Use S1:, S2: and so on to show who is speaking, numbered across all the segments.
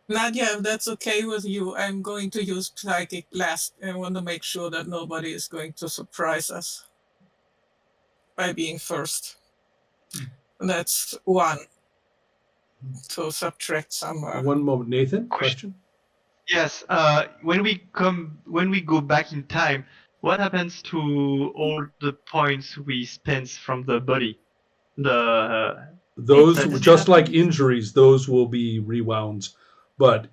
S1: Nadia, if that's okay with you, I'm going to use Psychic Blast. I want to make sure that nobody is going to surprise us by being first. That's one to subtract somewhere.
S2: One moment, Nathan. Question?
S3: Yes. When we go back in time, what happens to all the points we spent from the body?
S2: Those,
S3: That's-
S2: just like injuries, those will be rewound. But,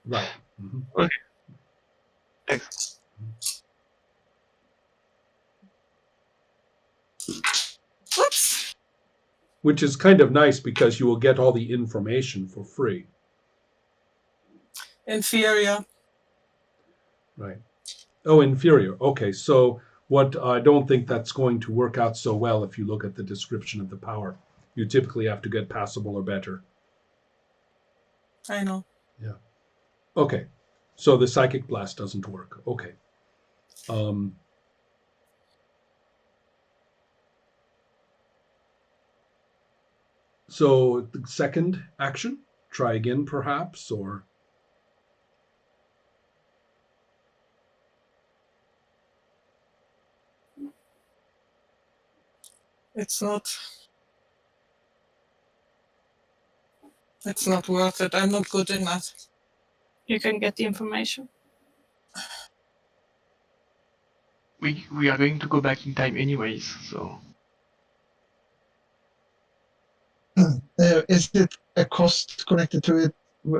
S2: right.
S3: Okay. Thanks.
S1: Whoops!
S2: Which is kind of nice because you will get all the information for free.
S1: Inferior.
S2: Right. Oh, inferior. Okay, so what I don't think that's going to work out so well if you look at the description of the power. You typically have to get passable or better.
S1: I know.
S2: Yeah. Okay. So the psychic blast doesn't work. Okay. So the second action, try again perhaps, or
S1: It's not worth it. I'm not good enough.
S4: You can get the information.
S3: We are going to go back in time anyways, so.
S5: Is it a cost connected to it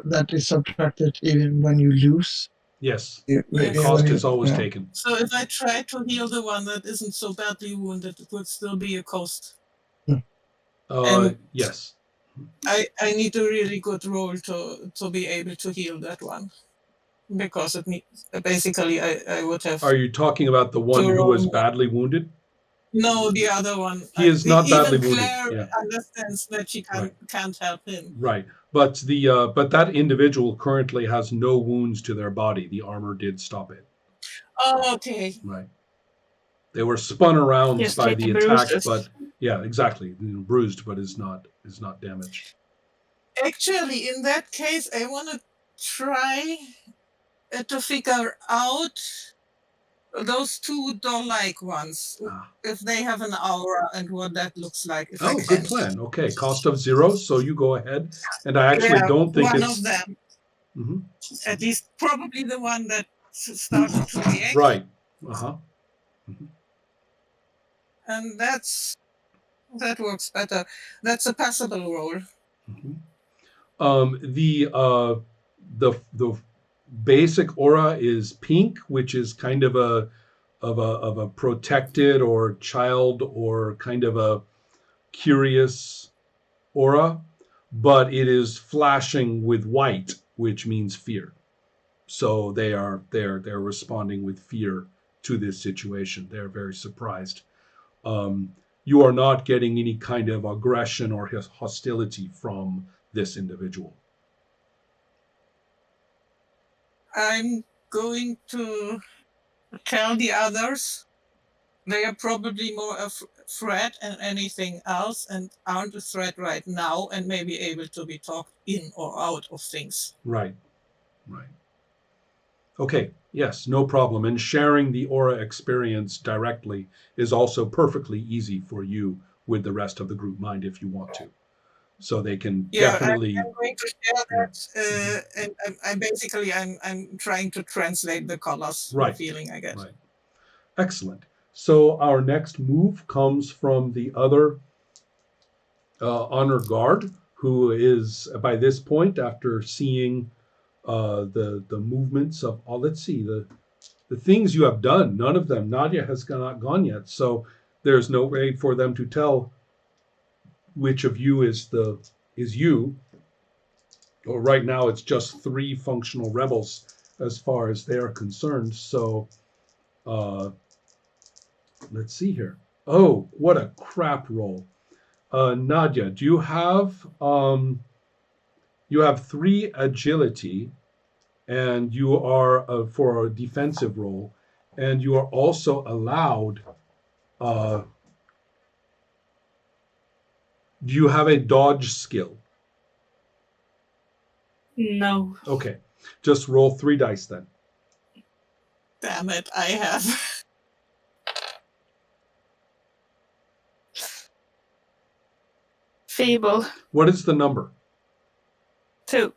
S5: that is subtracted even when you lose?
S2: yes,
S1: Yes.
S2: the cost is always taken.
S1: So if I try to heal the one that isn't so badly wounded, it would still be a cost. And-
S2: Yes.
S1: I need a really good roll to be able to heal that one. Because it needs, basically I would have.
S2: Are you talking about the one who was badly wounded?
S1: No, the other one.
S2: He is not badly
S1: even
S2: wounded.
S1: Claire
S2: Yeah.
S1: understands that she can't help him.
S2: Right. But that individual currently has no wounds to their body. The armor did stop it.
S1: Oh, okay.
S2: Right. They were spun around
S4: Yes,
S2: by
S4: little
S2: the attack,
S4: bruises.
S2: but yeah, exactly. Bruised, but is not damaged.
S1: Actually, in that case, I want to try to figure out those two doll-like ones, if they have an aura and what that looks like. If I
S2: Oh,
S1: can.
S2: good plan. Okay, cost of 0, so you go ahead. And I actually don't think
S1: one
S2: it's
S1: of them.
S2: Mhm.
S1: At least probably the one that started to react.
S2: Right.
S1: And that works better. That's a passable roll.
S2: The basic aura is pink, which is kind of a protected or child or kind of a curious aura, but it is flashing with white, which means fear. So they're responding with fear to this situation. They're very surprised. You are not getting any kind of aggression or hostility from this individual.
S1: I'm going to tell the others they are probably more a threat than anything else and aren't a threat right now and may be able to be talked in or out of things.
S2: Right. Okay, yes, no problem. And sharing the aura experience directly is also perfectly easy for you with the rest of the group mind if you want to. So they can definitely.
S1: I'm going to share that, and I'm trying to translate the colors, the feeling I get.
S2: Right. Excellent. So our next move comes from the other honor guard, who is by this point, after seeing the movements of let's see the things you have done. None of them. Nadia has not gone yet, so there's no way for them to tell which of you is you. Well, right now it's just 3 functional rebels as far as they're concerned. So let's see here. Oh, what a crap roll. Nadia, do you have 3 agility, and you are for a defensive role, and you are also allowed. Do you have a dodge skill?
S4: No.
S2: Okay, just roll 3 dice then.
S1: Damn it, I have.
S4: Feeble.
S2: What is the number?
S4: 2.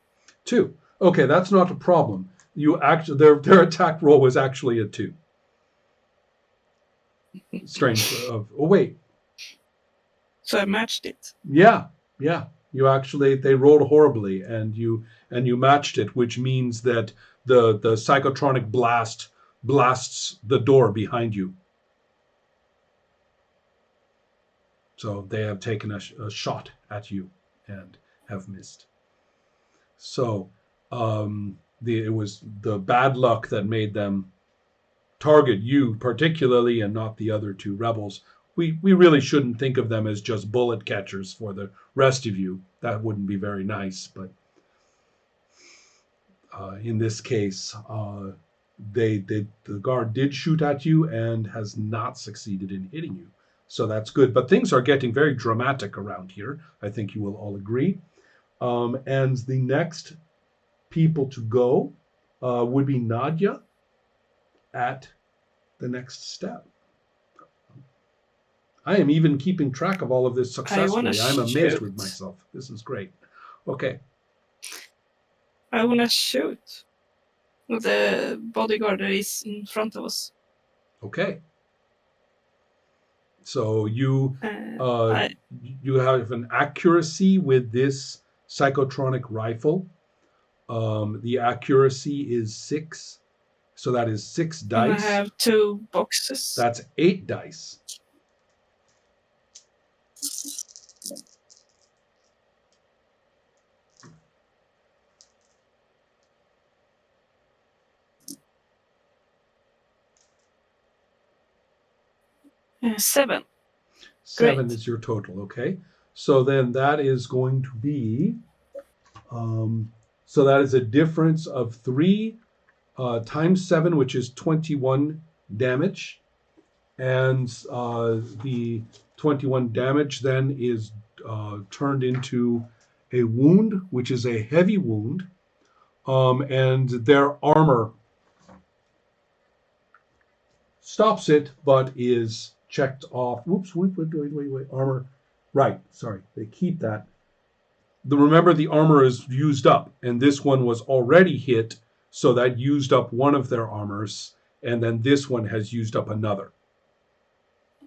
S2: 2. Okay, that's not a problem. You actually their attack roll was actually a 2. Strange. Oh wait,
S4: So I matched it.
S2: yeah. You actually they rolled horribly, and you matched it, which means that the psychotronic blast blasts the door behind you. So they have taken a shot at you and have missed. So it was the bad luck that made them target you particularly, and not the other 2 rebels. We really shouldn't think of them as just bullet catchers for the rest of you. That wouldn't be very nice. But in this case, the guard did shoot at you and has not succeeded in hitting you. So that's good. But things are getting very dramatic around here. I think you will all agree. And the next people to go would be Nadia at the next step. I am even keeping track of all of this successfully. I'm amazed with myself. This is great. Okay.
S4: I want to shoot the bodyguard that is in front of us.
S2: Okay. So you you have an accuracy with this psychotronic rifle. The accuracy is 6. So that is 6 dice.
S4: And I have 2 boxes.
S2: That's 8 dice.
S4: Seven.
S2: 7
S4: Great.
S2: is your total, okay? So then that is going to be, so that is a difference of 3 times 7, which is 21 damage. And the 21 damage then is turned into a wound, which is a heavy wound. And their armor stops it, but is checked off. Whoops, wait, armor. Right, sorry, they keep that. Remember, the armor is used up, and this one was already hit, so that used up one of their armors, and then this one has used up another.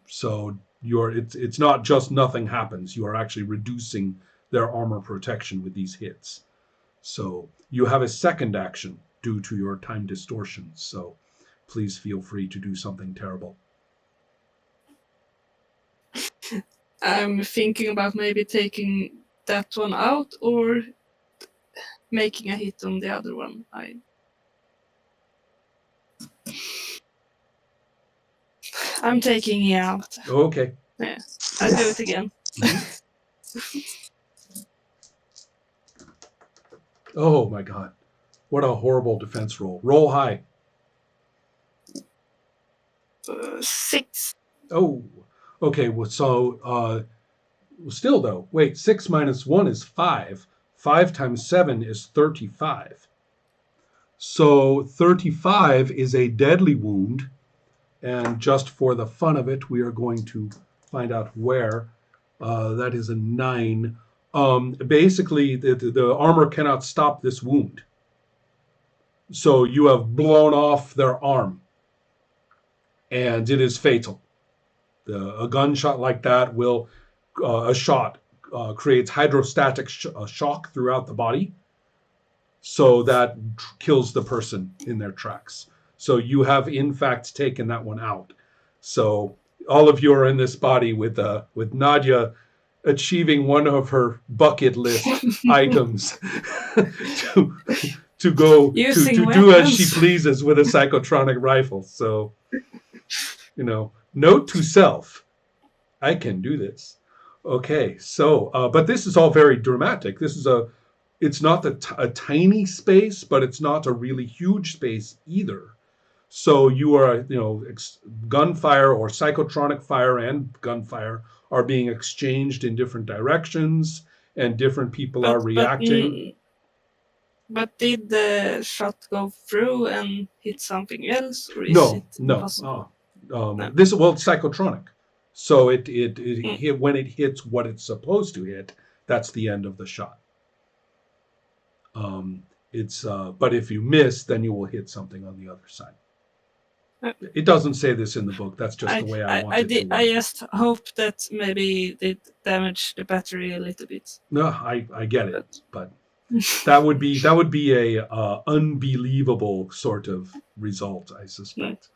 S2: So it's not just nothing happens. You are actually reducing their armor protection with these hits. So you have a second action due to your time distortion. So please feel free to do something terrible.
S4: I'm thinking about maybe taking that one out or making a hit on the other one. I'm taking it out.
S2: Okay.
S4: Yeah, I'll do it again.
S2: Oh my God. What a horrible defense roll. Roll high.
S4: 6.
S2: Oh, okay. Well, so still though, wait, 6 minus 1 is 5. 5 times 7 is 35. So 35 is a deadly wound. And just for the fun of it, we are going to find out where. That is a 9. Basically, the armor cannot stop this wound. So you have blown off their arm. And it is fatal. A gunshot like that will, a shot creates hydrostatic shock throughout the body. So that kills the person in their tracks. So you have, in fact, taken that one out. So all of you are in this body with Nadia achieving one of her bucket list items to go to do as she pleases with a psychotronic rifle. So, note to self, I can do this. Okay, so but this is all very dramatic. This is it's not a tiny space, but it's not a really huge space either. So you are, gunfire or psychotronic fire and gunfire are being exchanged in different directions, and different people are reacting.
S4: But did the shot go through and hit something else, or is it impossible? No.
S2: This psychotronic. So it
S4: Mm.
S2: hit when it hits what it's supposed to hit. That's the end of the shot. It's but if you miss, then you will hit something on the other side. It doesn't say this in the book. That's just the way I want it to work.
S4: I just hope that maybe it did damage the battery a little bit.
S2: No, I get it, but that would be a unbelievable sort of result, I suspect.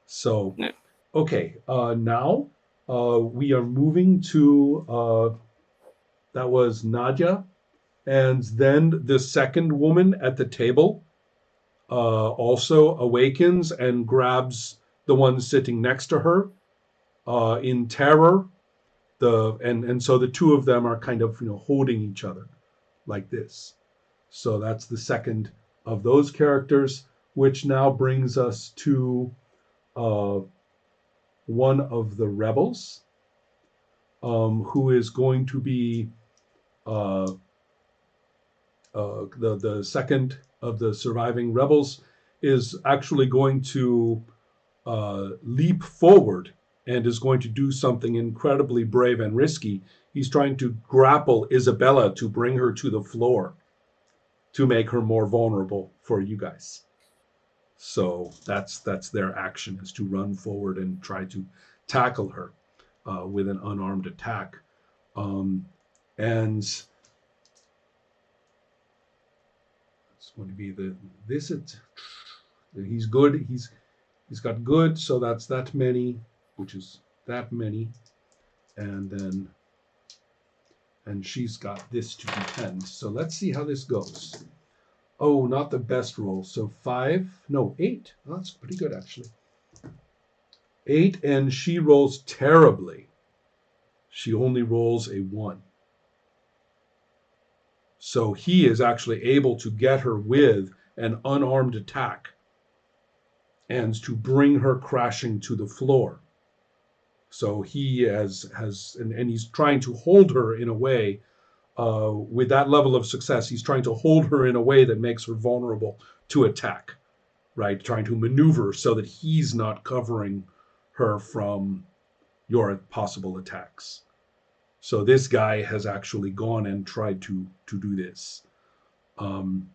S2: So,
S4: Yeah.
S2: okay, now we are moving to that was Nadia, and then the second woman at the table also awakens and grabs the one sitting next to her in terror. And so the two of them are kind of holding each other like this. So that's the second of those characters, which now brings us to one of the rebels, who is going to be the second of the surviving rebels is actually going to leap forward and is going to do something incredibly brave and risky. He's trying to grapple Isabella to bring her to the floor to make her more vulnerable for you guys. So that's their action, is to run forward and try to tackle her with an unarmed attack. And it's going to be the visit. He's good. He's got good, so that's that many, which is that many, and she's got this to defend. So let's see how this goes. Oh, not the best roll. So 8. Oh, that's pretty good, actually. 8, and she rolls terribly. She only rolls a 1. So he is actually able to get her with an unarmed attack and to bring her crashing to the floor. So he has and he's trying to hold her in a way, with that level of success, he's trying to hold her in a way that makes her vulnerable to attack, right? Trying to maneuver so that he's not covering her from your possible attacks. So this guy has actually gone and tried to do this, and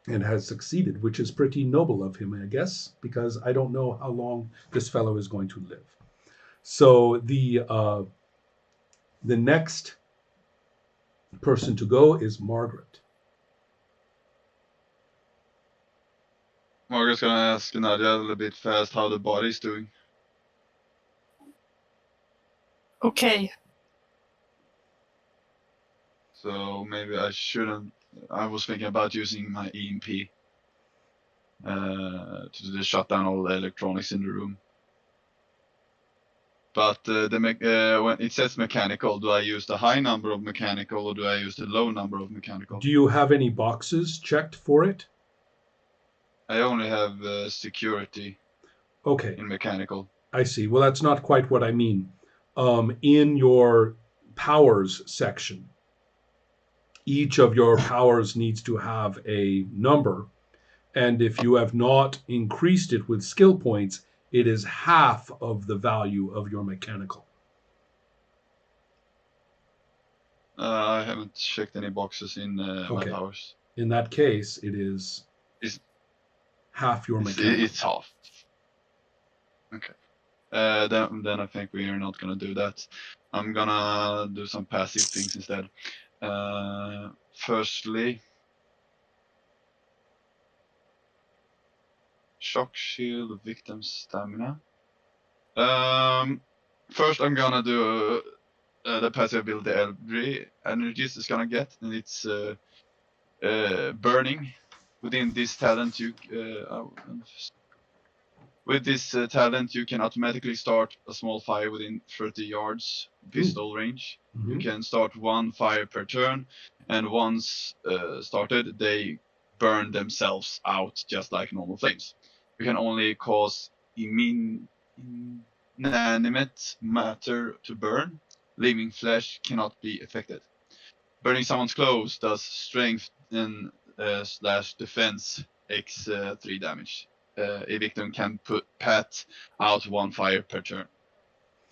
S2: has succeeded, which is pretty noble of him, I guess, because I don't know how long this fellow is going to live. So the next person to go is Margaret.
S6: Margaret's gonna ask Nadia a little bit fast how the body's doing.
S4: Okay.
S6: So maybe I shouldn't. I was thinking about using my EMP to just shut down all the electronics in the room. But when it says mechanical, do I use the high number of mechanical or do I use the low number of mechanical?
S2: Do you have any boxes checked for it?
S6: I only have security
S2: Okay,
S6: in mechanical.
S2: I see. Well, that's not quite what I mean. In your powers section, each of your powers needs to have a number, and if you have not increased it with skill points, it is half of the value of your mechanical.
S6: I haven't checked any boxes in my
S2: Okay.
S6: powers.
S2: In that case, it is half your mechanical.
S6: It's half. Okay. Then I think we are not gonna do that. I'm gonna do some passive things instead. Firstly, shock shield, victim stamina. First I'm gonna do the passive ability every energies is gonna get, and it's burning. Within this talent, with this talent, you can automatically start a small fire within 30 yards pistol range. You can start one fire per turn, and once started, they burn themselves out just like normal flames. You can only cause inanimate matter to burn. Living flesh cannot be affected. Burning someone's clothes does strength and slash defense x 3 damage. A victim can pat out 1 fire per turn.